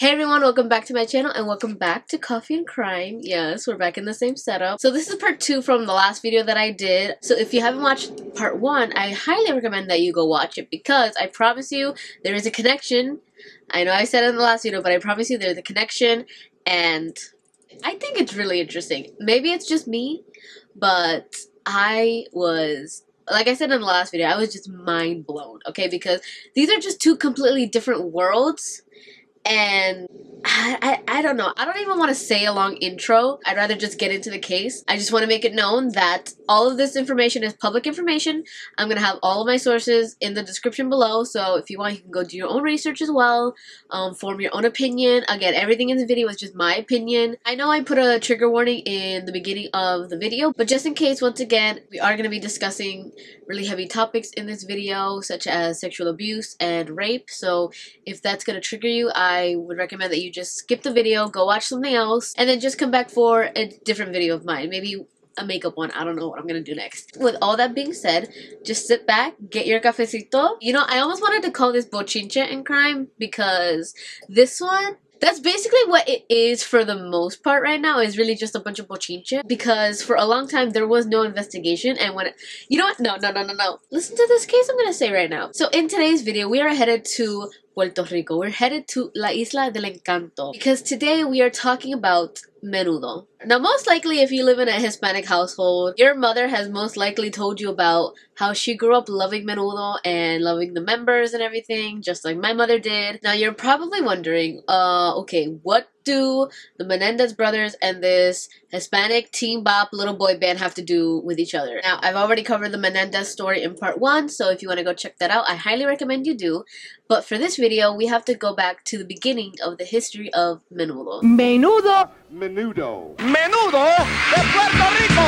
Hey everyone, welcome back to my channel and welcome back to Coffee and Crime. Yes, we're back in the same setup. So this is part 2 from the last video that I did. So if you haven't watched part 1, I highly recommend that you go watch it because I promise you there is a connection. I know I said it in the last video, but I promise you there's a connection and I think it's really interesting. Maybe it's just me, but like I said in the last video, I was just mind blown, okay? Because these are just two completely different worlds. And I don't know. I don't even want to say a long intro. I'd rather just get into the case. I just want to make it known that all of this information is public information. I'm going to have all of my sources in the description below. So if you want, you can go do your own research as well. Form your own opinion. Again, everything in the video is just my opinion. I know I put a trigger warning in the beginning of the video, but just in case, once again, we are going to be discussing really heavy topics in this video, such as sexual abuse and rape. So if that's going to trigger you, I would recommend that you just skip the video, go watch something else, and then just come back for a different video of mine. Maybe a makeup one. I don't know what I'm gonna do next. With all that being said, just sit back, get your cafecito. You know, I almost wanted to call this bochinche and crime because this one, that's basically what it is for the most part right now, is really just a bunch of bochinche. Because for a long time, there was no investigation. And when you know what? No. Listen to this case I'm going to say right now. So in today's video, we are headed to Puerto Rico. We're headed to La Isla del Encanto. Because today we are talking about menudo. Now, most likely, if you live in a Hispanic household, your mother has most likely told you about how she grew up loving menudo and loving the members and everything, just like my mother did. Now, you're probably wondering, okay, what do the Menendez brothers and this Hispanic teen bop little boy band have to do with each other? Now, I've already covered the Menendez story in part 1, so if you want to go check that out, I highly recommend you do. But for this video, we have to go back to the beginning of the history of menudo. Menudo. Menudo. Menudo de Puerto Rico.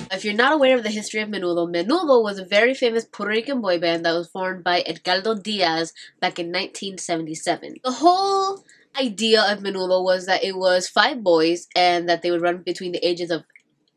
If you're not aware of the history of menudo, menudo was a very famous Puerto Rican boy band that was formed by Edgardo Diaz back in 1977. The whole idea of menudo was that it was 5 boys and that they would run between the ages of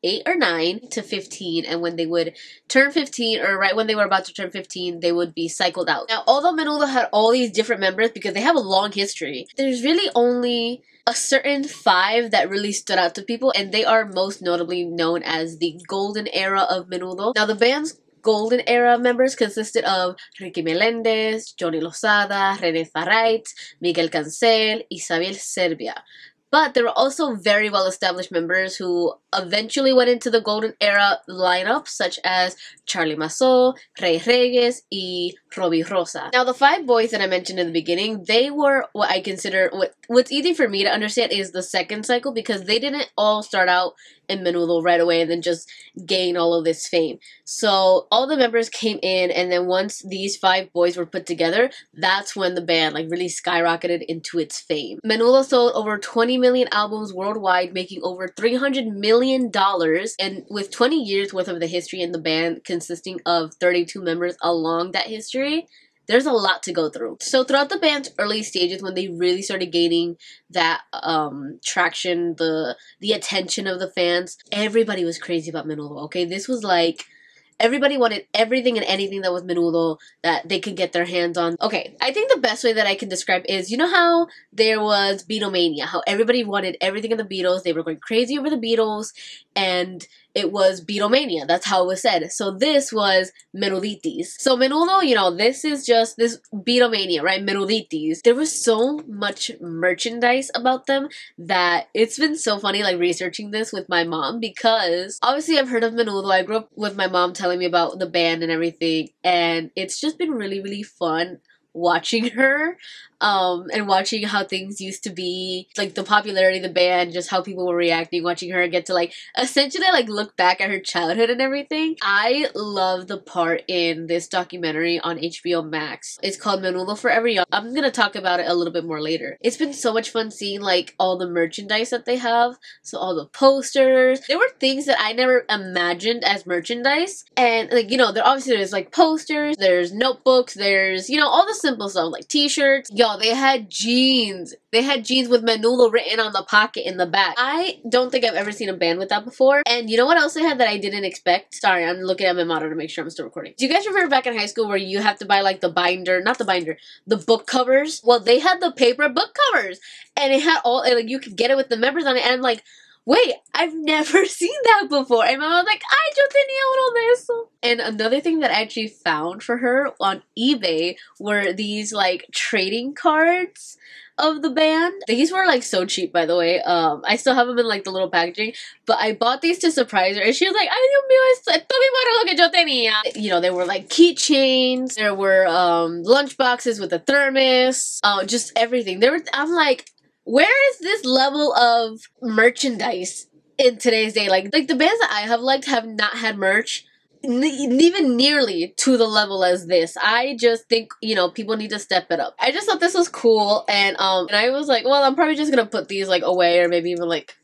8 or 9 to 15, and when they would turn 15, or right when they were about to turn 15, they would be cycled out. Now, although menudo had all these different members because they have a long history, there's really only a certain 5 that really stood out to people, and they are most notably known as the golden era of menudo. Now, the band's golden era members consisted of Ricky Melendez, Johnny Lozada, René Farrait, Miguel Cancel, Isabel Serbia. But there were also very well-established members who eventually went into the golden era lineup, such as Charlie Mazo, Rey Reyes, y Robbie Rosa. Now, the 5 boys that I mentioned in the beginning, they were what I consider, what's easy for me to understand is the second cycle, because they didn't all start out in menudo right away and then just gain all of this fame. So all the members came in, and then once these 5 boys were put together, that's when the band like really skyrocketed into its fame. Menudo sold over 20 million albums worldwide, making over $300 million, and with 20 years worth of the history in the band consisting of 32 members along that history, there's a lot to go through. So throughout the band's early stages, when they really started gaining that traction, the attention of the fans, everybody was crazy about menudo, okay? This was like, everybody wanted everything and anything that was menudo that they could get their hands on. Okay, I think the best way that I can describe is, you know how there was Beatlemania, how everybody wanted everything of the Beatles, they were going crazy over the Beatles, and it was Beatlemania. That's how it was said. So this was menuditis. So menudo, you know, this is just this Beatlemania, right? Menuditis. There was so much merchandise about them that it's been so funny, like, researching this with my mom, because obviously I've heard of menudo. I grew up with my mom telling me about the band and everything, and it's just been really, really fun watching her and watching how things used to be, like the popularity of the band, just how people were reacting, watching her get to like essentially like look back at her childhood and everything. I love the part in this documentary on HBO Max. It's called Menudo Forever Young. I'm gonna talk about it a little bit more later. It's been so much fun seeing like all the merchandise that they have. So all the posters. There were things that I never imagined as merchandise. And like, you know, there's like posters, there's notebooks, there's, you know, all the simple stuff like t-shirts. Yo, they had jeans. They had jeans with Menudo written on the pocket in the back. I don't think I've ever seen a band with that before. And you know what else they had that I didn't expect? Sorry, I'm looking at my monitor to make sure I'm still recording. Do you guys remember back in high school where you have to buy like the binder, not the binder, the book covers? Well, they had the paper book covers. And it had all, like you could get it with the members on it. And I'm like, wait, I've never seen that before. And my mom was like, ay, yo tenía uno de eso. And another thing that I actually found for her on eBay were these like trading cards of the band. These were like so cheap, by the way. I still have them in like the little packaging, but I bought these to surprise her and she was like, ay Dios mío, esto mismo era lo que yo tenía. You know, there were like keychains, there were lunch boxes with a thermos, just everything. I'm like, where is this level of merchandise in today's day? Like the bands that I have liked have not had merch even nearly to the level as this. I just think, you know, people need to step it up. I just thought this was cool, and I was like, well, I'm probably just gonna put these like away or maybe even like,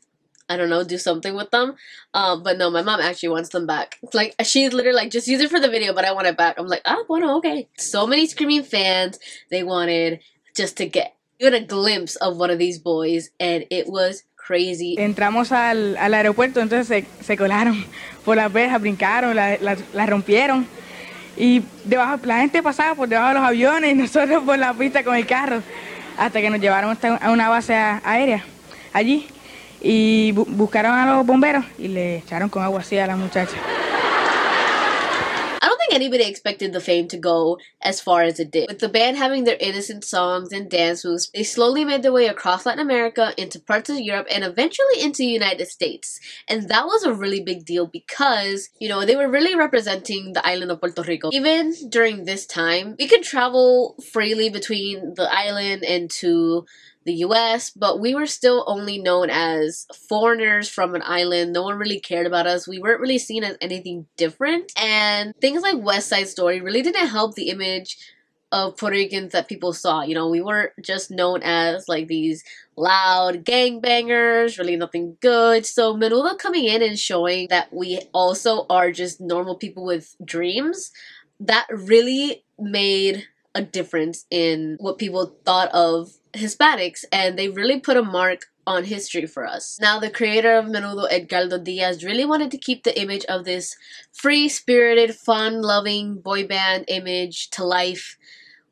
I don't know, do something with them. But no, my mom actually wants them back. It's like, she's literally like, just use it for the video, but I want it back. I'm like, ah, bueno, okay. So many screaming fans, they wanted just to get even a glimpse of one of these boys, and it was crazy. Entramos al aeropuerto, entonces se colaron por las verjas, brincaron, la rompieron. Y debajo, la gente pasaba por debajo de los aviones y nosotros por la pista con el carro, hasta que nos llevaron hasta una base aérea allí. Y buscaron a los bomberos y le echaron con agua así a las muchachas. I don't think anybody expected the fame to go as far as it did. With the band having their innocent songs and dance moves, they slowly made their way across Latin America, into parts of Europe, and eventually into the United States. And that was a really big deal because, you know, they were really representing the island of Puerto Rico. Even during this time, we could travel freely between the island and to the US, but we were still only known as foreigners from an island. No one really cared about us. We weren't really seen as anything different. And things like West Side Story really didn't help the image of Puerto Ricans that people saw. You know, we were just known as like these loud gangbangers, really nothing good. So Menudo coming in and showing that we also are just normal people with dreams, that really made a difference in what people thought of Hispanics, and they really put a mark on history for us. Now, the creator of Menudo, Edgardo Diaz, really wanted to keep the image of this free-spirited, fun-loving boy band image to life,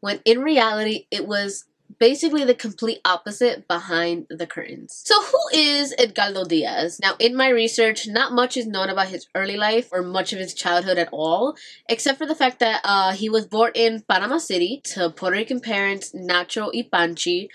when in reality, it was basically the complete opposite behind the curtains. So who is Edgardo Diaz? Now, in my research, not much is known about his early life or much of his childhood at all, except for the fact that he was born in Panama City to Puerto Rican parents Nacho y Panchi,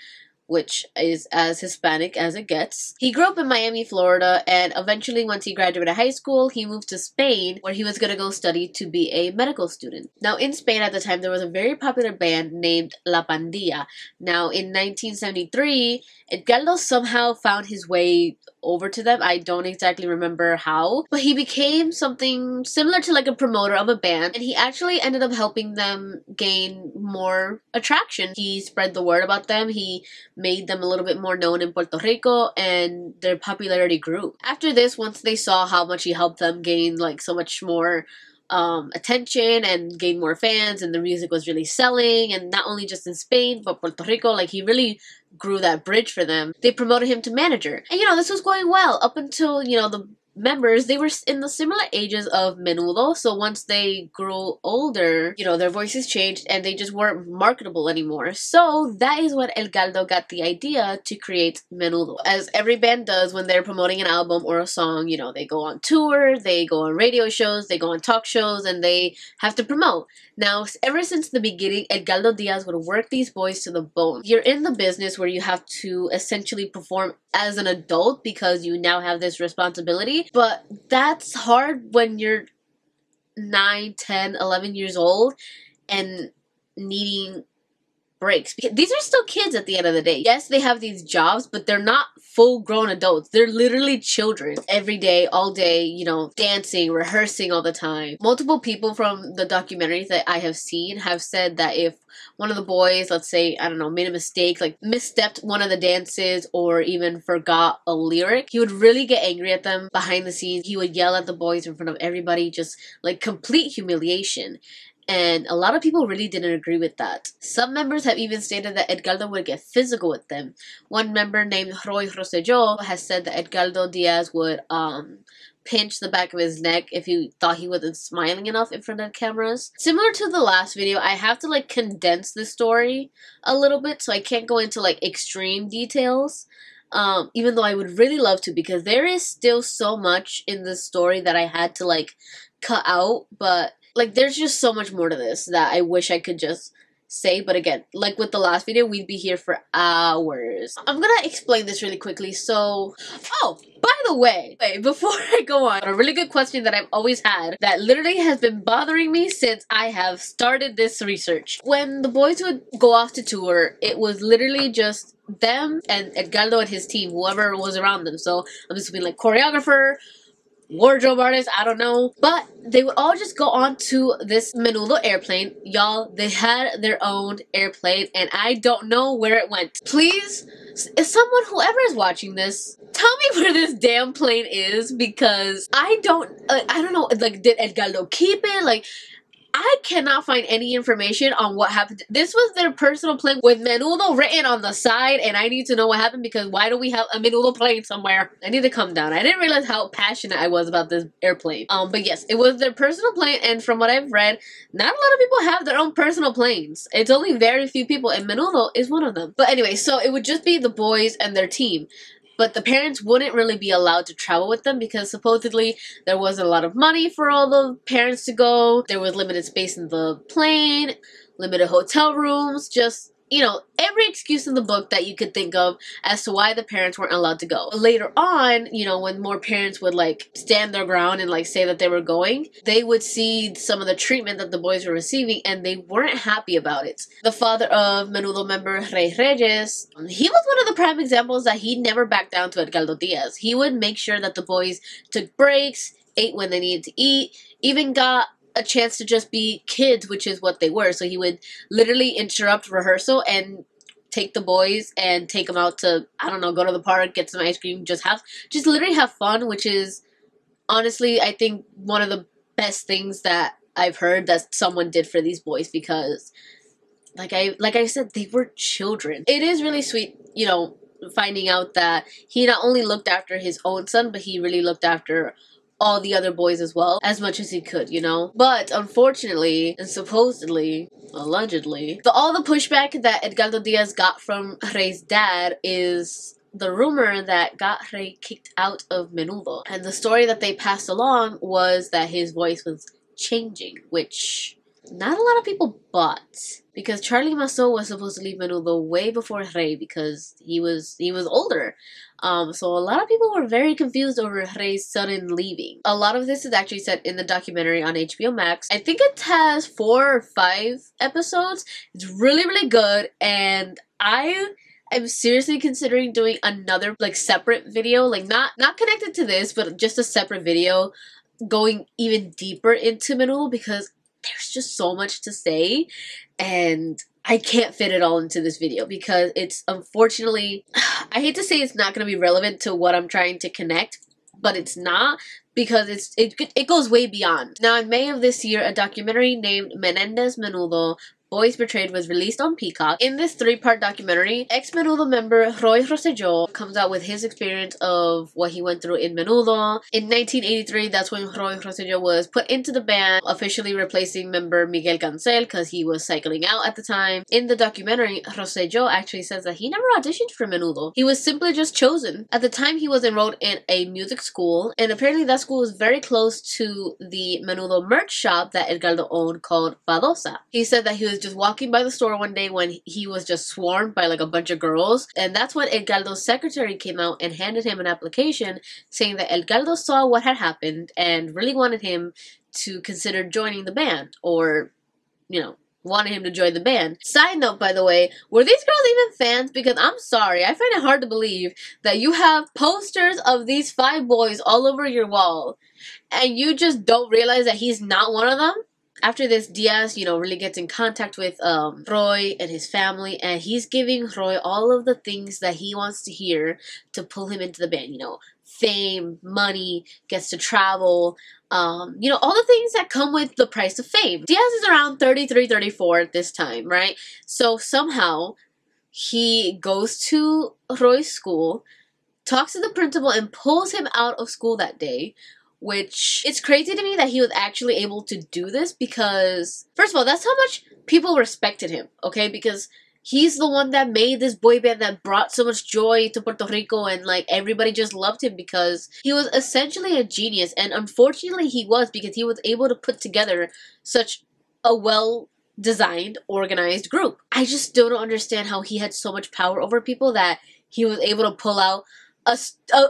which is as Hispanic as it gets. He grew up in Miami, Florida, and eventually once he graduated high school, he moved to Spain, where he was going to go study to be a medical student. Now, in Spain at the time, there was a very popular band named La Pandilla. Now, in 1973, Edgardo somehow found his way over to them. I don't exactly remember how, but he became something similar to like a promoter of a band, and he actually ended up helping them gain more attraction. He spread the word about them. He made them a little bit more known in Puerto Rico, and their popularity grew. After this, once they saw how much he helped them gain like so much more attention and gain more fans, and the music was really selling, and not only just in Spain but Puerto Rico, like he really grew that bridge for them. They promoted him to manager, and you know, this was going well up until, you know, the members, they were in the similar ages of Menudo, so once they grew older, you know, their voices changed and they just weren't marketable anymore. So that is when Edgardo got the idea to create Menudo. As every band does when they're promoting an album or a song, you know, they go on tour, they go on radio shows, they go on talk shows, and they have to promote. Now, ever since the beginning, Edgardo Diaz would work these boys to the bone. You're in the business where you have to essentially perform as an adult because you now have this responsibility, but that's hard when you're 9, 10, 11 years old and needing breaks. Because these are still kids at the end of the day. Yes, they have these jobs, but they're not full-grown adults. They're literally children. Every day, all day, you know, dancing, rehearsing all the time. Multiple people from the documentaries that I have seen have said that if one of the boys, let's say, I don't know, made a mistake, like misstepped one of the dances or even forgot a lyric, he would really get angry at them behind the scenes. He would yell at the boys in front of everybody, just like complete humiliation. And a lot of people really didn't agree with that. Some members have even stated that Edgardo would get physical with them. One member named Roy Rosselló has said that Edgardo Diaz would pinch the back of his neck if he thought he wasn't smiling enough in front of the cameras. Similar to the last video, I have to like condense the story a little bit, so I can't go into like extreme details. Even though I would really love to, because there is still so much in this story that I had to like cut out, but like, there's just so much more to this that I wish I could just say. But again, like with the last video, we'd be here for hours. I'm gonna explain this really quickly. So, oh, by the way, before I go on, a really good question that I've always had that literally has been bothering me since I have started this research. When the boys would go off to tour, it was literally just them and Edgardo and his team, whoever was around them. So, I'm assuming like choreographer, wardrobe artist, I don't know. But they would all just go on to this Menudo airplane. Y'all, they had their own airplane and I don't know where it went. Please, if someone, whoever is watching this, tell me where this damn plane is, because I don't know, like, did Edgardo keep it? Like, I cannot find any information on what happened. This was their personal plane with Menudo written on the side, and I need to know what happened, because why do we have a Menudo plane somewhere? I need to calm down. I didn't realize how passionate I was about this airplane. But yes, it was their personal plane, and from what I've read, not a lot of people have their own personal planes. It's only very few people, and Menudo is one of them. But anyway, so it would just be the boys and their team. But the parents wouldn't really be allowed to travel with them because supposedly there wasn't a lot of money for all the parents to go. There was limited space in the plane, limited hotel rooms, just, you know, every excuse in the book that you could think of as to why the parents weren't allowed to go. Later on, you know, when more parents would like stand their ground and like say that they were going, they would see some of the treatment that the boys were receiving and they weren't happy about it. The father of Menudo member Rey Reyes, he was one of the prime examples that he never backed down to Edgardo Diaz. He would make sure that the boys took breaks, ate when they needed to eat, even got a chance to just be kids, which is what they were. So he would literally interrupt rehearsal and take the boys and take them out to, I don't know, go to the park, get some ice cream, just literally have fun, which is honestly, I think, one of the best things that I've heard that someone did for these boys, because like I said, they were children. It is really sweet, you know, finding out that he not only looked after his own son, but he really looked after all the other boys as well, as much as he could, you know. But unfortunately, and supposedly, allegedly, all the pushback that Edgardo Diaz got from Rey's dad is the rumor that got Rey kicked out of Menudo. And the story that they passed along was that his voice was changing, which not a lot of people bought. Because Charlie Masso was supposed to leave Menudo way before Rey, because he was older. So a lot of people were very confused over Rey's sudden leaving. A lot of this is actually set in the documentary on HBO Max. I think it has 4 or 5 episodes. It's really, really good, and I am seriously considering doing another like separate video, like not connected to this, but just a separate video going even deeper into Menudo, because there's just so much to say, and I can't fit it all into this video because it's, unfortunately, I hate to say it's not going to be relevant to what I'm trying to connect, but it's not, because it goes way beyond. Now, in May of this year, a documentary named Menendez Menudo, Boys Betrayed was released on Peacock. In this 3-part documentary, ex-Menudo member Roy Rosselló comes out with his experience of what he went through in Menudo. In 1983, that's when Roy Rosselló was put into the band, officially replacing member Miguel Cancel because he was cycling out at the time. In the documentary, Rosselló actually says that he never auditioned for Menudo. He was simply just chosen. At the time, he was enrolled in a music school, and apparently that school was very close to the Menudo merch shop that Edgardo owned called Badosa. He said that he was just walking by the store one day when he was just swarmed by like a bunch of girls, and that's when Edgardo's secretary came out and handed him an application saying that Edgardo saw what had happened and really wanted him to consider joining the band, or, you know, wanted him to join the band. Side note, by the way, were these girls even fans? Because I'm sorry, I find it hard to believe that you have posters of these 5 boys all over your wall, and you just don't realize that he's not one of them? After this, Diaz, really gets in contact with Roy and his family, and he's giving Roy all of the things that he wants to hear to pull him into the band. Fame, money, gets to travel, all the things that come with the price of fame. Diaz is around 33, 34 at this time, right? So somehow he goes to Roy's school, talks to the principal, and pulls him out of school that day. Which, it's crazy to me that he was actually able to do this because, first of all, that's how much people respected him, okay? Because he's the one that made this boy band that brought so much joy to Puerto Rico, and everybody just loved him because he was essentially a genius. And unfortunately he was, because he was able to put together such a well-designed, organized group. I just still don't understand how he had so much power over people that he was able to pull out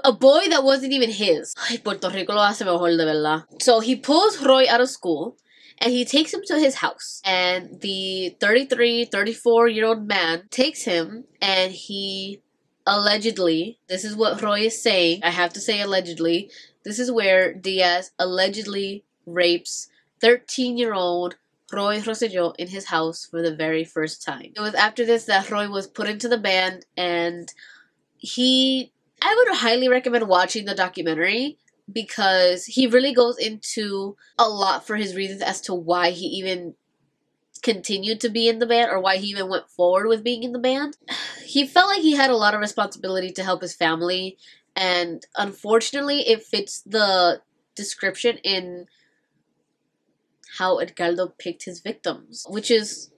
a boy that wasn't even his. Ay, Puerto Rico lo hace mejor, de verdad. So he pulls Roy out of school, and he takes him to his house. And the 33, 34-year-old man takes him, and he allegedly, this is what Roy is saying, I have to say allegedly, this is where Diaz allegedly rapes 13-year-old Roy Rosselló in his house for the very first time. It was after this that Roy was put into the band, and I would highly recommend watching the documentary because he really goes into a lot for his reasons as to why he even continued to be in the band or why he even went forward with being in the band. He felt like he had a lot of responsibility to help his family, and unfortunately it fits the description in how Edgardo picked his victims, which is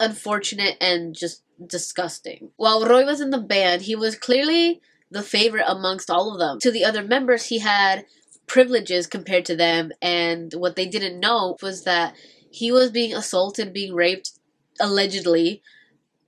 unfortunate and just disgusting. While Roy was in the band, he was clearly the favorite amongst all of them. To the other members, he had privileges compared to them, and what they didn't know was that he was being assaulted, being raped, allegedly,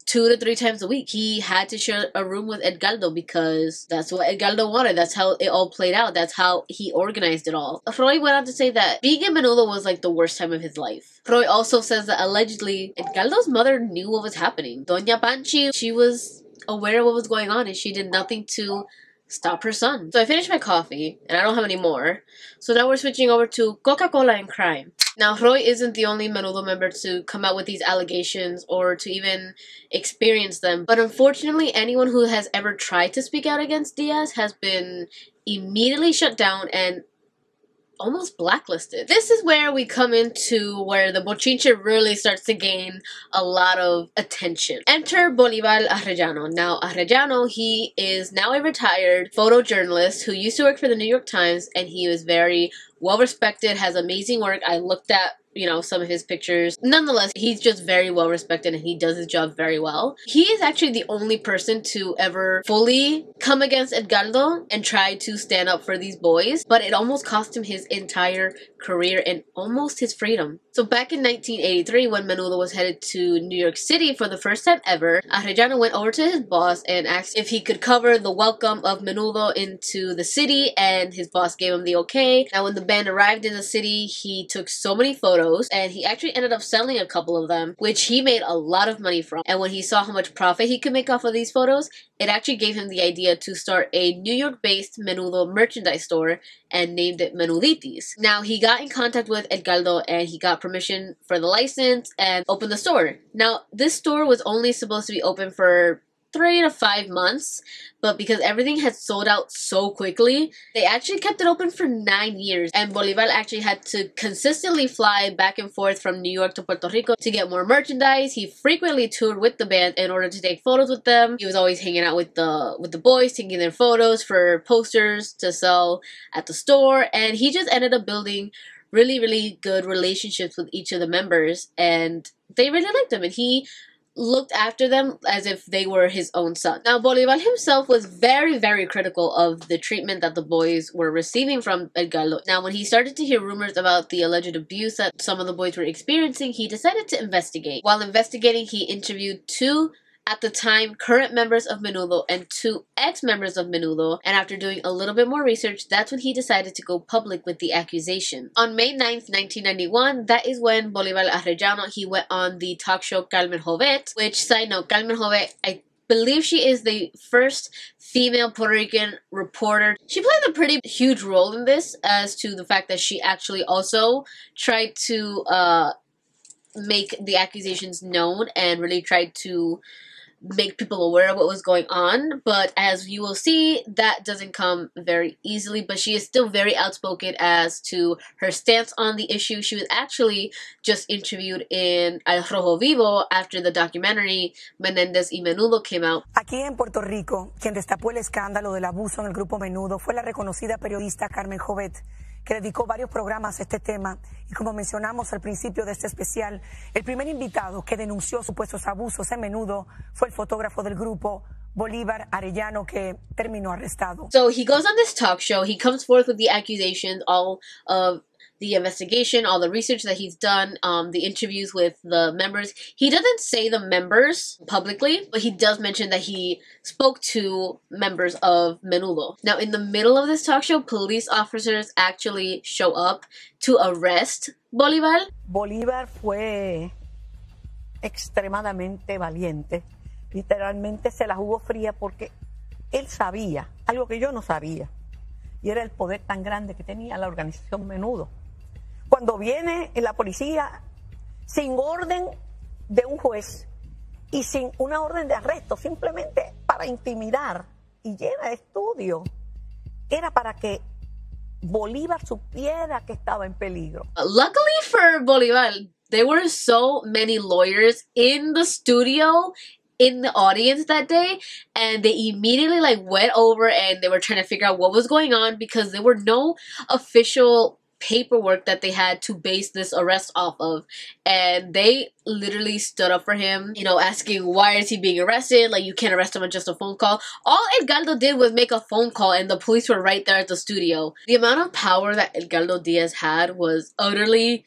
2 to 3 times a week. He had to share a room with Edgardo because that's what Edgardo wanted. That's how it all played out. That's how he organized it all. Roy went on to say that being in Menudo was the worst time of his life. Roy also says that allegedly Edgardo's mother knew what was happening. Doña Panchi, she was aware of what was going on, and she did nothing to stop her son. So I finished my coffee, and I don't have any more. So now we're switching over to Coca-Cola and crime. Now, Roy isn't the only Menudo member to come out with these allegations or to even experience them. But unfortunately, anyone who has ever tried to speak out against Diaz has been immediately shut down and almost blacklisted. This is where we come into where the bochinche really starts to gain a lot of attention. Enter Bolivar Arellano. Now, Arellano, he is now a retired photojournalist who used to work for the New York Times, and he was very well respected, has amazing work. I looked at some of his pictures. Nonetheless, he's just very well respected and he does his job very well. He is actually the only person to ever fully come against Edgardo and try to stand up for these boys, but it almost cost him his entire career and almost his freedom. So back in 1983, when Menudo was headed to New York City for the first time ever, Arellano went over to his boss and asked if he could cover the welcome of Menudo into the city, and his boss gave him the okay. Now, when the band arrived in the city, he took so many photos, and he actually ended up selling a couple of them, which he made a lot of money from. And when he saw how much profit he could make off of these photos, it actually gave him the idea to start a New York-based Menudo merchandise store and named it Menuditis. Now, he got in contact with Edgardo and he got permission for the license and opened the store. Now, this store was only supposed to be open for 3 to 5 months, but because everything had sold out so quickly, they actually kept it open for 9 years, and Bolivar actually had to consistently fly back and forth from New York to Puerto Rico to get more merchandise. He frequently toured with the band in order to take photos with them. He was always hanging out with the boys, taking their photos for posters to sell at the store, and he just ended up building really, really good relationships with each of the members, and they really liked him, and he looked after them as if they were his own son. Now, Bolivar himself was very, very critical of the treatment that the boys were receiving from Edgardo. Now, when he started to hear rumors about the alleged abuse that some of the boys were experiencing, he decided to investigate. While investigating, he interviewed 2 at the time, current members of Menudo and 2 ex-members of Menudo, and after doing a little bit more research, that's when he decided to go public with the accusation. On May 9th, 1991, that is when Bolivar Arellano, he went on the talk show Carmen Jovet, which, side note, Carmen Jovet, I believe she is the first female Puerto Rican reporter. She played a pretty huge role in this, as to the fact that she actually also tried to make the accusations known and really tried to make people aware of what was going on. But as you will see, that doesn't come very easily, but she is still very outspoken as to her stance on the issue. She was actually just interviewed in Al Rojo Vivo after the documentary Menéndez y Menudo came out. Aquí en Puerto Rico, quien destapó el escándalo del abuso en el grupo Menudo fue la reconocida periodista Carmen Jovet, que dedicó varios programas a este tema, y como mencionamos al principio de este especial, el primer invitado que denunció supuestos abusos en Menudo fue el fotógrafo del grupo, Bolivar Arellano, que terminó arrestado. So he goes on this talk show, he comes forth with the accusations, all of the investigation, all the research that he's done, the interviews with the members. He doesn't say the members publicly, but he does mention that he spoke to members of Menudo. Now, in the middle of this talk show, police officers actually show up to arrest Bolivar. Bolívar fue extremadamente valiente. Literalmente se la jugó fría porque él sabía algo que yo no sabía, y era el poder tan grande que tenía la organización Menudo. Cuando viene la policía sin orden de un juez y sin una orden de arresto, simplemente para intimidar y llena de estudio, era para que Bolívar supiera que estaba en peligro. Luckily for Bolivar, there were so many lawyers in the studio, in the audience that day, and they immediately went over and they were trying to figure out what was going on, because there were no official paperwork that they had to base this arrest off of, and they literally stood up for him, you know, asking why is he being arrested, like you can't arrest him on just a phone call. All Edgardo did was make a phone call and the police were right there at the studio. The amount of power that Edgardo Diaz had was utterly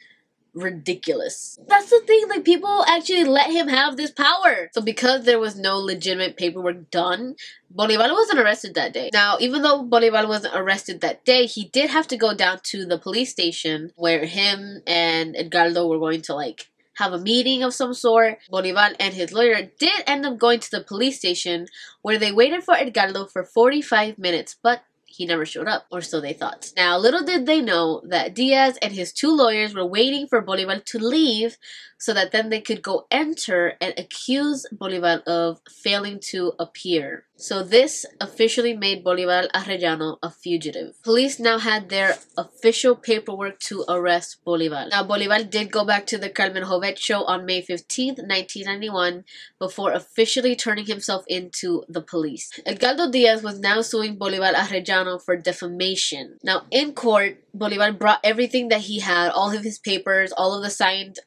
ridiculous. That's the thing, like, people actually let him have this power. So because there was no legitimate paperwork done, Bolivar wasn't arrested that day. Now, even though Bolivar wasn't arrested that day, he did have to go down to the police station where him and Edgardo were going to have a meeting of some sort. Bolivar and his lawyer did end up going to the police station, where they waited for Edgardo for 45 minutes, but he never showed up, or so they thought. Now, little did they know that Diaz and his 2 lawyers were waiting for Bolivar to leave so that then they could go enter and accuse Bolivar of failing to appear. So this officially made Bolivar Arellano a fugitive. Police now had their official paperwork to arrest Bolivar. Now, Bolivar did go back to the Carmen Jovet show on May 15th, 1991, before officially turning himself into the police. Edgardo Diaz was now suing Bolivar Arellano for defamation. Now, in court, Bolivar brought everything that he had, all of his papers, all of the signed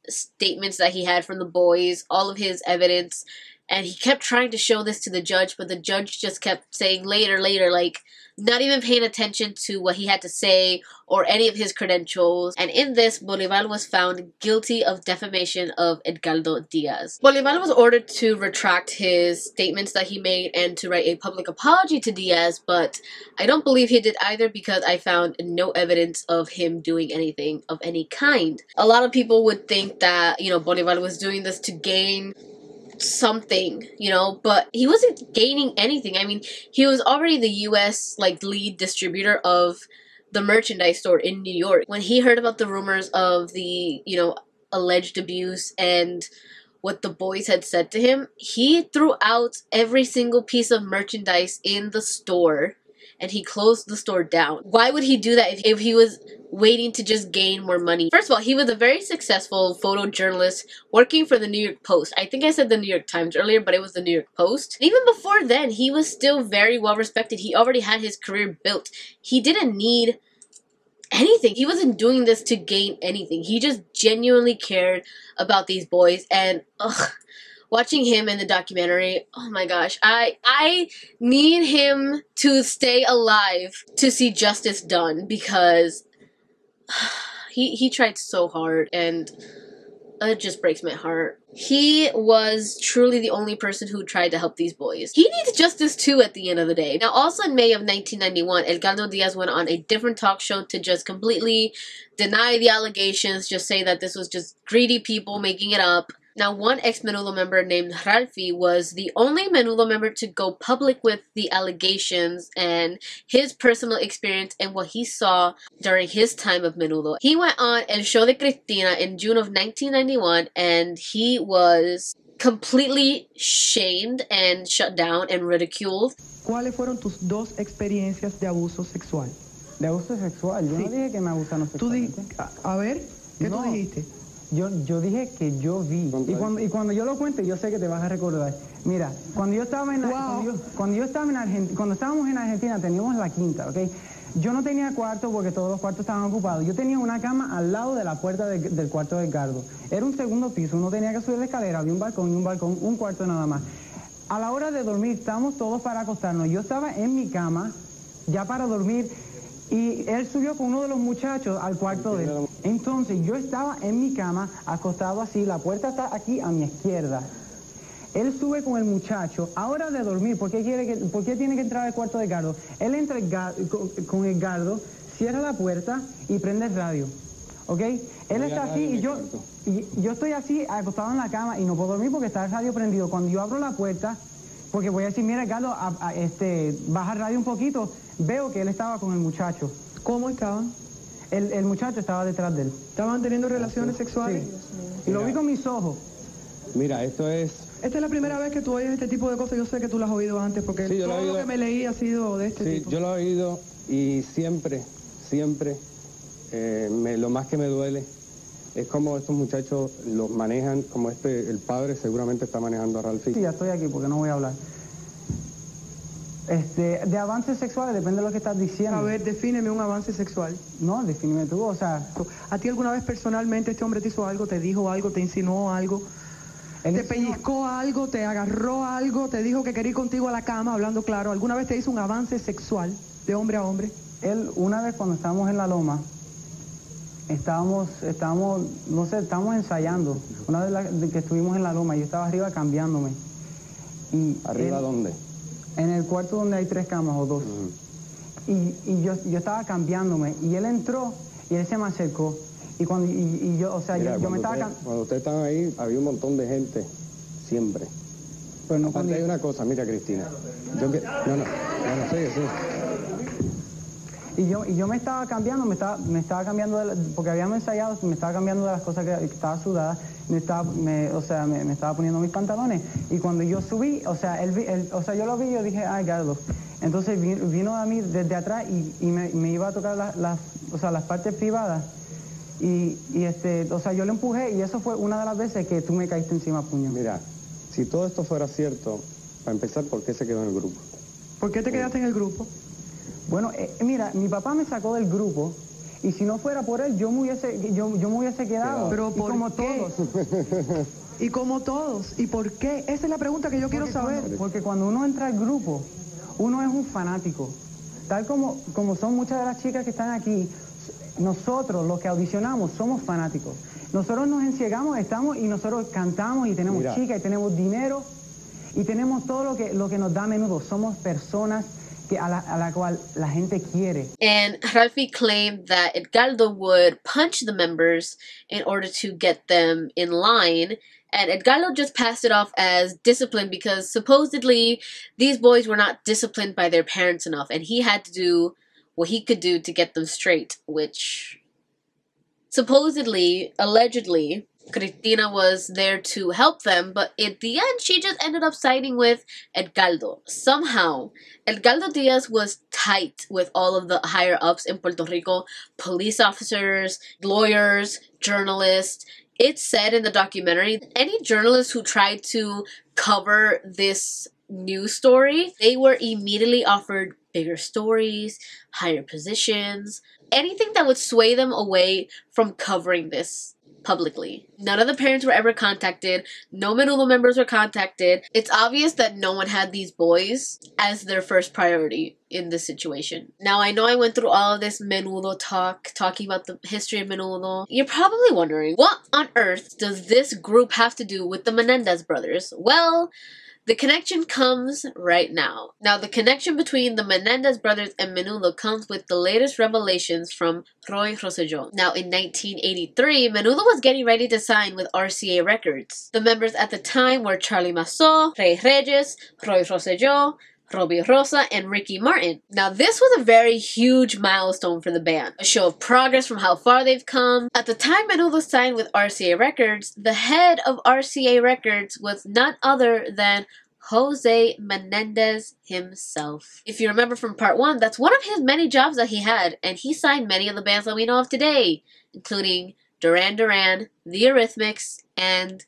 statements that he had from the boys, all of his evidence, and he kept trying to show this to the judge, but the judge just kept saying later, not even paying attention to what he had to say or any of his credentials. And in this, Bolivar was found guilty of defamation of Edgardo Diaz. Bolivar was ordered to retract his statements that he made and to write a public apology to Diaz, but I don't believe he did either, because I found no evidence of him doing anything of any kind. A lot of people would think that, you know, Bolivar was doing this to gain something, you know, but he wasn't gaining anything. I mean, he was already the US lead distributor of the merchandise store in New York. When he heard about the rumors of the, you know, alleged abuse and what the boys had said to him, he threw out every single piece of merchandise in the store and he closed the store down. Why would he do that if he was waiting to just gain more money? First of all, he was a very successful photojournalist working for the New York Post. I think I said the New York Times earlier, but it was the New York Post. And even before then, he was still very well respected. He already had his career built. He didn't need anything. He wasn't doing this to gain anything. He just genuinely cared about these boys. And watching him in the documentary, oh my gosh, I need him to stay alive to see justice done, because he tried so hard, and It just breaks my heart. He was truly the only person who tried to help these boys. He needs justice too at the end of the day. Now, also in May of 1991, Edgardo Diaz went on a different talk show to just completely deny the allegations, just say that this was just greedy people making it up. Now, one ex-Menudo member named Ralphie was the only Menudo member to go public with the allegations and his personal experience and what he saw during his time of Menudo. He went on El Show de Cristina in June of 1991, and he was completely shamed and shut down and ridiculed. ¿Cuáles fueron tus dos experiencias de abuso sexual? De abuso sexual. Yo no dije que me abusaron sexualmente. A ver, ¿qué tú dijiste? Yo dije que yo vi. Y cuando yo lo cuente, yo sé que te vas a recordar. Mira, cuando yo estaba en Argentina, cuando estábamos en Argentina, teníamos la quinta, ¿ok? Yo no tenía cuarto porque todos los cuartos estaban ocupados. Yo tenía una cama al lado de la puerta del cuarto de Edgardo. Era un segundo piso, uno tenía que subir la escalera, había un balcón, un cuarto nada más. A la hora de dormir, estábamos todos para acostarnos. Yo estaba en mi cama, ya para dormir, y él subió con uno de los muchachos al cuarto de él. Entonces yo estaba en mi cama, acostado así, la puerta está aquí a mi izquierda. Él sube con el muchacho, a hora de dormir, ¿por qué tiene que entrar al cuarto de Edgardo? Él entra con Edgardo, cierra la puerta y prende el radio, ¿ok? Él está así y yo estoy así, acostado en la cama y no puedo dormir porque está el radio prendido. Cuando yo abro la puerta, porque voy a decir, mira Edgardo, baja el radio un poquito, veo que él estaba con el muchacho. ¿Cómo estaban? El muchacho estaba detrás de él. ¿Estaban teniendo relaciones sexuales? Sí. Y lo vi con mis ojos. Mira, esto es... Esta es la primera vez que tú oyes este tipo de cosas. Yo sé que tú las has oído antes porque Sí, todo lo que me leí ha sido de este tipo. Sí, yo lo he oído y siempre, lo más que me duele es como estos muchachos los manejan, como el padre seguramente está manejando a Ralphie. Sí, ya estoy aquí porque no voy a hablar. De avances sexuales depende de lo que estás diciendo. A ver, defíneme un avance sexual. No, defíneme tú, o sea... ¿A ti alguna vez personalmente este hombre te hizo algo, te dijo algo, te insinuó algo? ¿Te pellizcó algo, te agarró algo, te dijo que quería ir contigo a la cama, hablando claro? ¿Alguna vez te hizo un avance sexual de hombre a hombre? Él, una vez cuando estábamos en la loma, estábamos ensayando. Una vez que estuvimos en la loma, yo estaba arriba cambiándome. ¿Arriba dónde? En el cuarto donde hay 3 camas o 2. Y yo estaba cambiándome y él entró y él se me acercó. Y yo, o sea, Mira, yo me estaba... Cuando ustedes estaban ahí, había un montón de gente, siempre. Pero no Aparte hay una cosa, mira Cristina. Sí. Y yo me estaba cambiando, me estaba cambiando, porque habíamos ensayado, me estaba cambiando de las cosas que estaba sudada, me estaba poniendo mis pantalones. Y cuando yo subí, o sea, yo lo vi y yo dije, ay, Edgardo. Entonces vino a mí desde atrás y me iba a tocar las partes privadas. Yo lo empujé y eso fue una de las veces que tú me caíste encima a puño. Mira, si todo esto fuera cierto, para empezar, ¿por qué se quedó en el grupo? ¿Por qué te quedaste en el grupo? Bueno, mira, mi papá me sacó del grupo y si no fuera por él, yo me hubiese quedado. Pero ¿por como qué? todos. Y como todos. ¿Y por qué? Esa es la pregunta que yo quiero saber. Porque cuando uno entra al grupo, uno es un fanático. Tal como son muchas de las chicas que están aquí, nosotros los que audicionamos somos fanáticos. Nosotros nos enciegamos, y nosotros cantamos y tenemos chicas y tenemos dinero y tenemos todo lo que nos da Menudo. Somos personas a la cual la gente quiere. And Ralphie claimed that Edgardo would punch the members in order to get them in line, and Edgardo just passed it off as discipline because supposedly these boys were not disciplined by their parents enough, and he had to do what he could do to get them straight, which supposedly, allegedly, Cristina was there to help them, but at the end, she just ended up siding with Edgardo. Somehow, Edgardo Diaz was tight with all of the higher-ups in Puerto Rico, police officers, lawyers, journalists. It's said in the documentary, any journalists who tried to cover this news story, they were immediately offered bigger stories, higher positions, anything that would sway them away from covering this publicly. None of the parents were ever contacted. No Menudo members were contacted. It's obvious that no one had these boys as their first priority in this situation. Now, I know I went through all of this Menudo talking about the history of Menudo. You're probably wondering, what on earth does this group have to do with the Menendez brothers? Well, the connection comes right now. Now, the connection between the Menendez brothers and Menudo comes with the latest revelations from Roy Rosselló. Now, in 1983, Menudo was getting ready to sign with RCA Records. The members at the time were Charlie Massot, Rey Reyes, Roy Rosselló, Robbie Rosa, and Ricky Martin. Now, this was a very huge milestone for the band, a show of progress from how far they've come. At the time Menudo signed with RCA Records, the head of RCA Records was none other than Jose Menendez himself. If you remember from part 1, that's one of his many jobs that he had, and he signed many of the bands that we know of today, including Duran Duran, The Eurythmics, and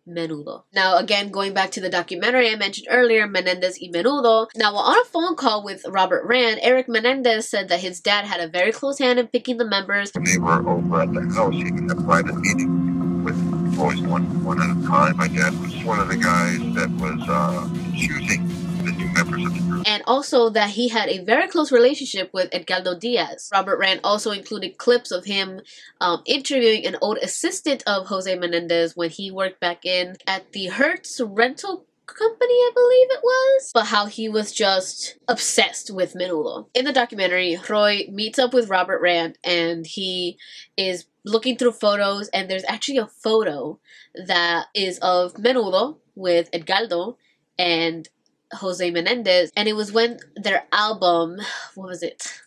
Menudo. Now, again, going back to the documentary I mentioned earlier, Menendez y Menudo. Now, while on a phone call with Robert Rand, Eric Menendez said that his dad had a very close hand in picking the members. When they were over at the house, even a private meeting with boys one at a time. My dad was one of the guys that was choosing the new members of the group. And also that he had a very close relationship with Edgardo Diaz. Robert Rand also included clips of him interviewing an old assistant of Jose Menendez when he worked back in at the Hertz rental company, I believe it was, but how he was just obsessed with Menudo. In the documentary, Roy meets up with Robert Rand and he is looking through photos, and there's actually a photo that is of Menudo with Edgardo and Jose Menendez, and it was when their album, what was it?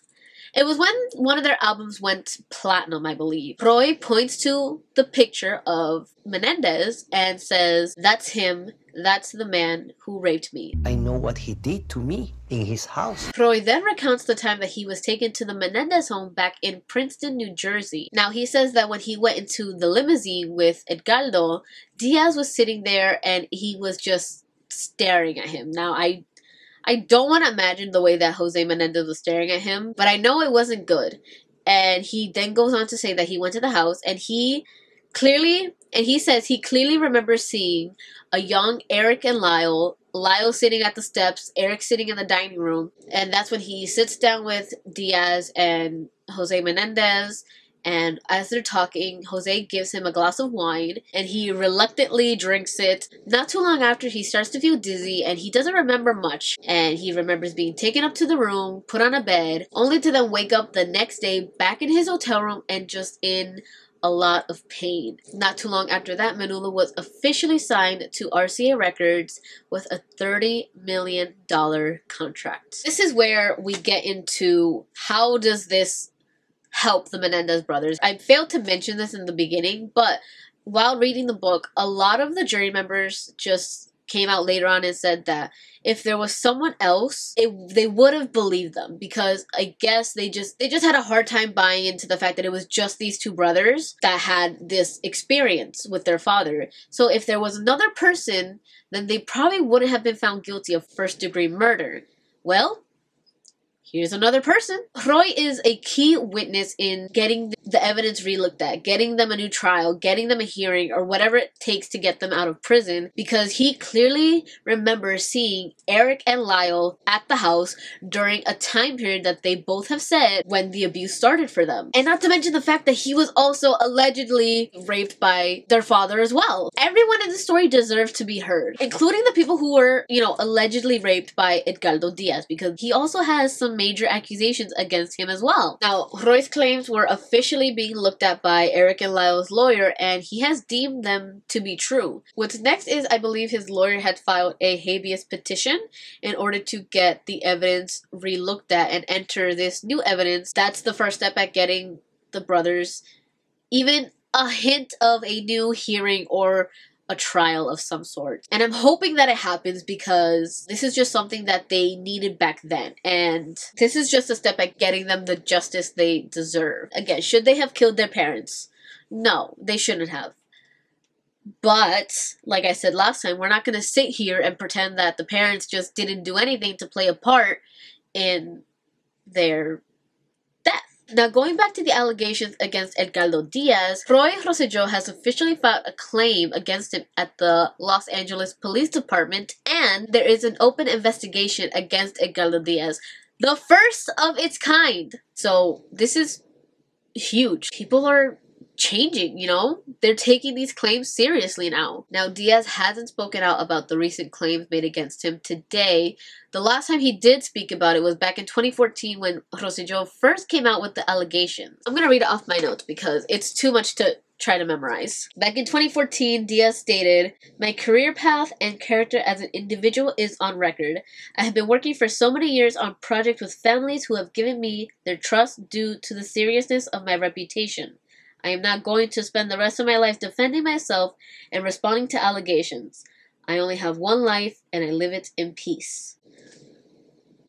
It was when one of their albums went platinum, I believe. Roy points to the picture of Menendez and says, "That's him. That's the man who raped me." I know what he did to me in his house. Roy then recounts the time that he was taken to the Menendez home back in Princeton, New Jersey. Now, he says that when he went into the limousine with Edgardo, Diaz was sitting there and he was just staring at him. Now, I don't want to imagine the way that Jose Menendez was staring at him, but I know it wasn't good. And he then goes on to say that he went to the house and he says he clearly remembers seeing a young Eric and Lyle sitting at the steps, Eric sitting in the dining room, and that's when he sits down with Diaz and Jose Menendez. And as they're talking, Jose gives him a glass of wine, and he reluctantly drinks it. Not too long after, he starts to feel dizzy, and he doesn't remember much. And he remembers being taken up to the room, put on a bed, only to then wake up the next day back in his hotel room and just in a lot of pain. Not too long after that, Menudo was officially signed to RCA Records with a $30 million contract. This is where we get into how does this help the Menendez brothers. I failed to mention this in the beginning, but while reading the book, a lot of the jury members just came out later on and said that if there was someone else, they would have believed them, because I guess they just had a hard time buying into the fact that it was just these two brothers that had this experience with their father. So if there was another person, then they probably wouldn't have been found guilty of first-degree murder. Well, here's another person. Roy is a key witness in getting the evidence relooked at, getting them a new trial, getting them a hearing, or whatever it takes to get them out of prison, because he clearly remembers seeing Eric and Lyle at the house during a time period that they both have said when the abuse started for them. And not to mention the fact that he was also allegedly raped by their father as well. Everyone in the story deserves to be heard, including the people who were, allegedly raped by Edgardo Diaz, because he also has some major accusations against him as well. Now, Roy's claims were officially being looked at by Eric and Lyle's lawyer, and he has deemed them to be true. What's next is, I believe his lawyer had filed a habeas petition in order to get the evidence relooked at and enter this new evidence. That's the first step at getting the brothers even a hint of a new hearing or a trial of some sort. And I'm hoping that it happens, because this is just something that they needed back then. And this is just a step at getting them the justice they deserve. Again, should they have killed their parents? No, they shouldn't have. But, like I said last time, we're not going to sit here and pretend that the parents just didn't do anything to play a part in their death. Now, going back to the allegations against Edgardo Diaz, Roy Rosselló has officially filed a claim against him at the Los Angeles Police Department, and there is an open investigation against Edgardo Diaz, the first of its kind. So this is huge. People are changing, you know? They're taking these claims seriously now. Now, Diaz hasn't spoken out about the recent claims made against him today. The last time he did speak about it was back in 2014 when Rosselló first came out with the allegations. I'm gonna read it off my notes because it's too much to try to memorize. Back in 2014, Diaz stated, "My career path and character as an individual is on record. I have been working for so many years on projects with families who have given me their trust due to the seriousness of my reputation. I am not going to spend the rest of my life defending myself and responding to allegations. I only have one life and I live it in peace."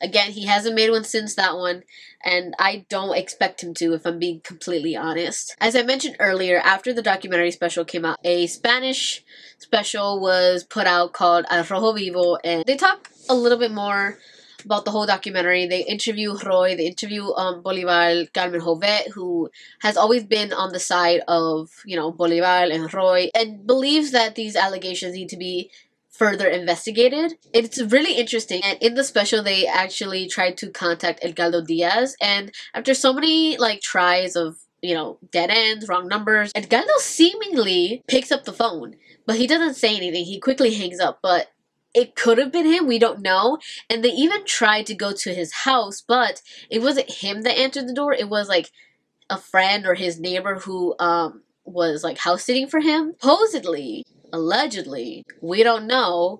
Again, he hasn't made one since that one, and I don't expect him to, if I'm being completely honest. As I mentioned earlier, after the documentary special came out, a Spanish special was put out called Al Rojo Vivo, and they talk a little bit more about the whole documentary. They interview Roy, they interview Bolivar Carmen Jovet, who has always been on the side of, you know, Bolivar and Roy, and believes that these allegations need to be further investigated. It's really interesting, and in the special they actually tried to contact Edgardo Diaz, and after so many like tries of, you know, dead ends, wrong numbers, Edgardo seemingly picks up the phone, but he doesn't say anything. He quickly hangs up, but it could have been him, we don't know. And they even tried to go to his house, but it wasn't him that answered the door. It was like a friend or his neighbor who was like house sitting for him. Supposedly, allegedly, we don't know,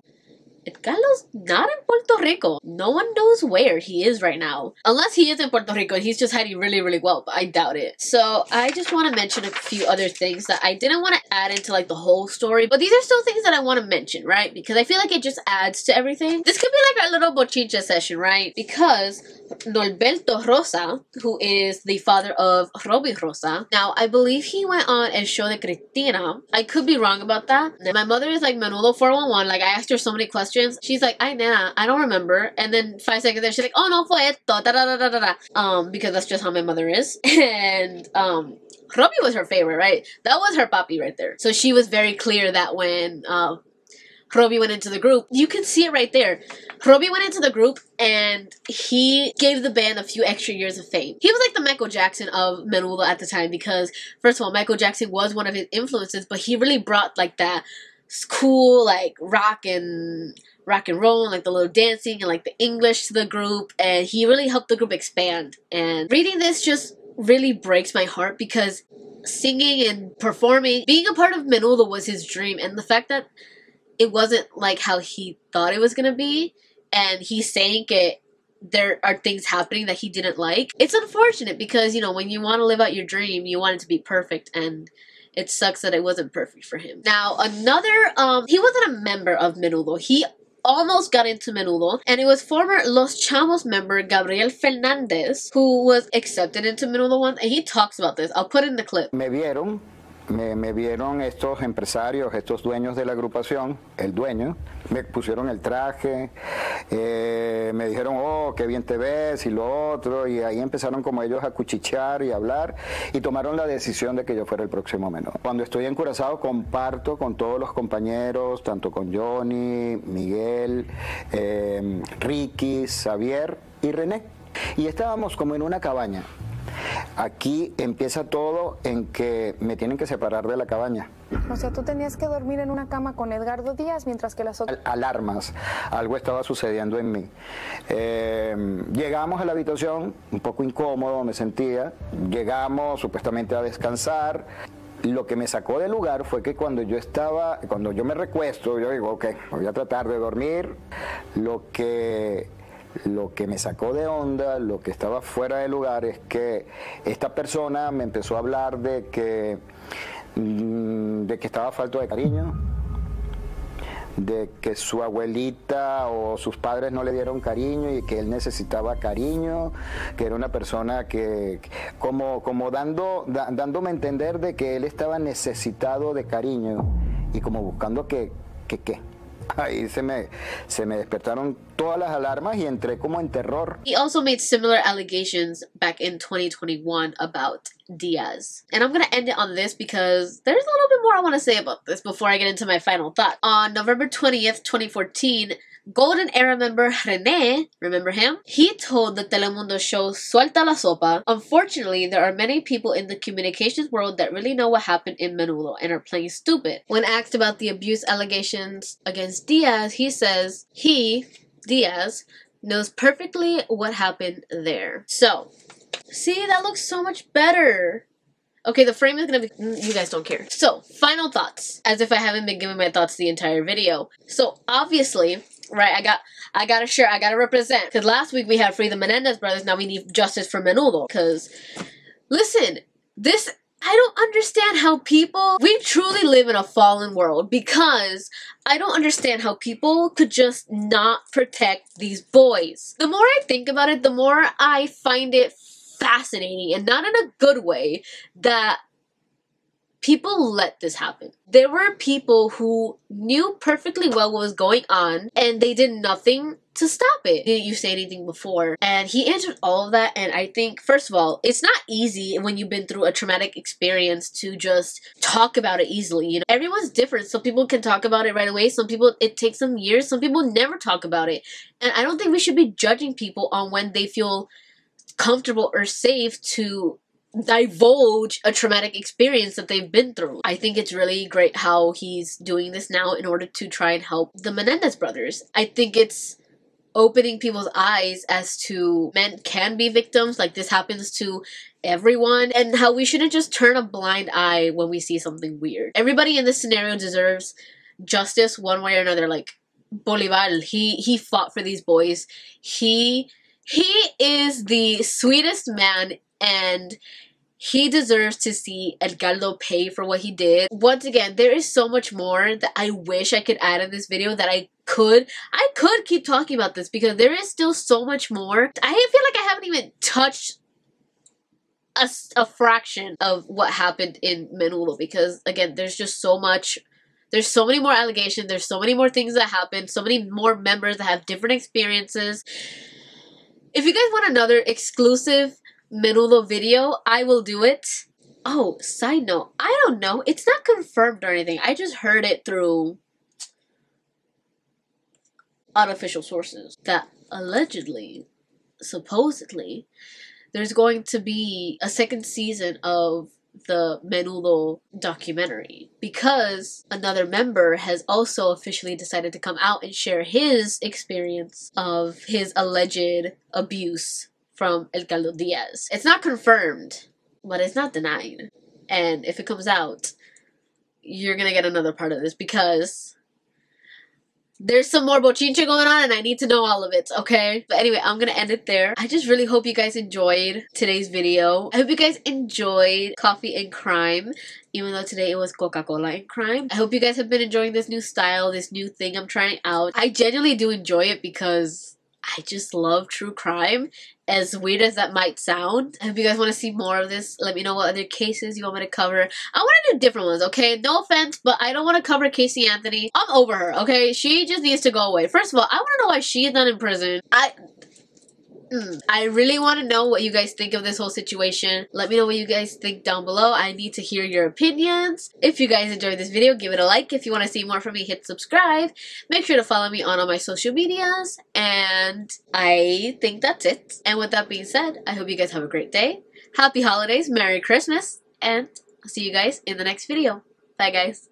Edgardo's not in Puerto Rico. No one knows where he is right now. Unless he is in Puerto Rico and he's just hiding really, really well, but I doubt it. So I just want to mention a few other things that I didn't want to add into like the whole story, but these are still things that I want to mention, right? Because I feel like it just adds to everything. This could be like our little bochincha session, right? Because Norberto Rosa, who is the father of Robbie Rosa, now I believe he went on El Show de Cristina. I could be wrong about that. My mother is like Menudo 411. Like, I asked her so many questions. She's like, "Ay, nena, I don't remember." And then 5 seconds later, she's like, "Oh, no fue esto, da da da da da da." Because that's just how my mother is. And Robbie was her favorite, right? That was her papi right there. So she was very clear that when Robbie went into the group, you can see it right there. Robbie went into the group and he gave the band a few extra years of fame. He was like the Michael Jackson of Menudo at the time, because first of all, Michael Jackson was one of his influences, but he really brought like that cool like rock and roll and like the little dancing and like the English to the group, and he really helped the group expand. And reading this just really breaks my heart, because singing and performing, being a part of Menudo was his dream, and the fact that it wasn't like how he thought it was gonna be, and he's saying it, there are things happening that he didn't like. It's unfortunate because, you know, when you want to live out your dream, you want it to be perfect, and it sucks that it wasn't perfect for him. Now, another, he wasn't a member of Menudo. He almost got into Menudo, and it was former Los Chamos member Gabriel Fernandez who was accepted into Menudo once, and he talks about this. I'll put in the clip. Me vieron estos empresarios, estos dueños de la agrupación, el dueño, me pusieron el traje, me dijeron, "Oh, qué bien te ves", y lo otro, y ahí empezaron como ellos a cuchichear y a hablar, y tomaron la decisión de que yo fuera el próximo Menudo. Cuando estoy en Curazao comparto con todos los compañeros, tanto con Johnny, Miguel, Ricky, Xavier y René, y estábamos como en una cabaña. Aquí empieza todo en que me tienen que separar de la cabaña. O sea, tú tenías que dormir en una cama con Edgardo Díaz mientras que las otras... Alarmas, algo estaba sucediendo en mí. Llegamos a la habitación, un poco incómodo me sentía, llegamos supuestamente a descansar. Lo que me sacó del lugar fue que cuando yo me recuesto, yo digo, ok, voy a tratar de dormir. Lo que me sacó de onda, lo que estaba fuera de lugar, es que esta persona me empezó a hablar de que estaba falto de cariño, de que su abuelita o sus padres no le dieron cariño y que él necesitaba cariño, que era una persona que como dándome a entender de que él estaba necesitado de cariño y como buscando que Ahí se me despertaron todas las alarmas y entré como en terror. He also made similar allegations back in 2021 about Diaz. And I'm going to end it on this because there's a little bit more I want to say about this before I get into my final thought. On November 20th, 2014, Golden Era member René, remember him? He told the Telemundo show Suelta la Sopa, unfortunately, there are many people in the communications world that really know what happened in Menudo and are playing stupid. When asked about the abuse allegations against Diaz, he says he, Diaz, knows perfectly what happened there. So, see, that looks so much better. Okay, the frame is gonna be... You guys don't care. So, final thoughts. As if I haven't been giving my thoughts the entire video. So, obviously... Right, I gotta represent. Because last week we had Free the Menendez brothers, now we need justice for Menudo. Because, listen, this, I don't understand how people, we truly live in a fallen world. Because I don't understand how people could just not protect these boys. The more I think about it, the more I find it fascinating, and not in a good way, that people let this happen. There were people who knew perfectly well what was going on and they did nothing to stop it. Didn't you say anything before? And he answered all of that, and I think, first of all, it's not easy when you've been through a traumatic experience to just talk about it easily. You know, everyone's different. Some people can talk about it right away. Some people, it takes them years. Some people never talk about it. And I don't think we should be judging people on when they feel comfortable or safe to divulge a traumatic experience that they've been through. I think it's really great how he's doing this now in order to try and help the Menendez brothers. I think it's opening people's eyes as to men can be victims, like this happens to everyone, and how we shouldn't just turn a blind eye when we see something weird. Everybody in this scenario deserves justice one way or another. Like Bolivar, he fought for these boys. He is the sweetest man, and he deserves to see Edgardo pay for what he did. Once again, there is so much more that I wish I could add in this video that I could keep talking about this because there is still so much more. I feel like I haven't even touched a fraction of what happened in Menudo because, again, there's just so much. There's so many more allegations. There's so many more things that happen. So many more members that have different experiences. If you guys want another exclusive Menudo video, I will do it. Oh, side note, I don't know. It's not confirmed or anything. I just heard it through unofficial sources that allegedly, supposedly, there's going to be a second season of the Menudo documentary because another member has also officially decided to come out and share his experience of his alleged abuse from Edgardo Diaz. It's not confirmed, but it's not denied. And if it comes out, you're gonna get another part of this because there's some more bochinche going on and I need to know all of it, okay? But anyway, I'm gonna end it there. I just really hope you guys enjoyed today's video. I hope you guys enjoyed Coffee and Crime, even though today it was Coca-Cola and Crime. I hope you guys have been enjoying this new style, this new thing I'm trying out. I genuinely do enjoy it because I just love true crime, as weird as that might sound. I hope you guys want to see more of this. Let me know what other cases you want me to cover. I want to do different ones, okay? No offense, but I don't want to cover Casey Anthony. I'm over her, okay? She just needs to go away. First of all, I want to know why she's not in prison. I really want to know what you guys think of this whole situation. Let me know what you guys think down below. I need to hear your opinions. If you guys enjoyed this video, give it a like. If you want to see more from me, hit subscribe. Make sure to follow me on all my social medias. And I think that's it. And with that being said, I hope you guys have a great day. Happy holidays, Merry Christmas, and I'll see you guys in the next video. Bye, guys.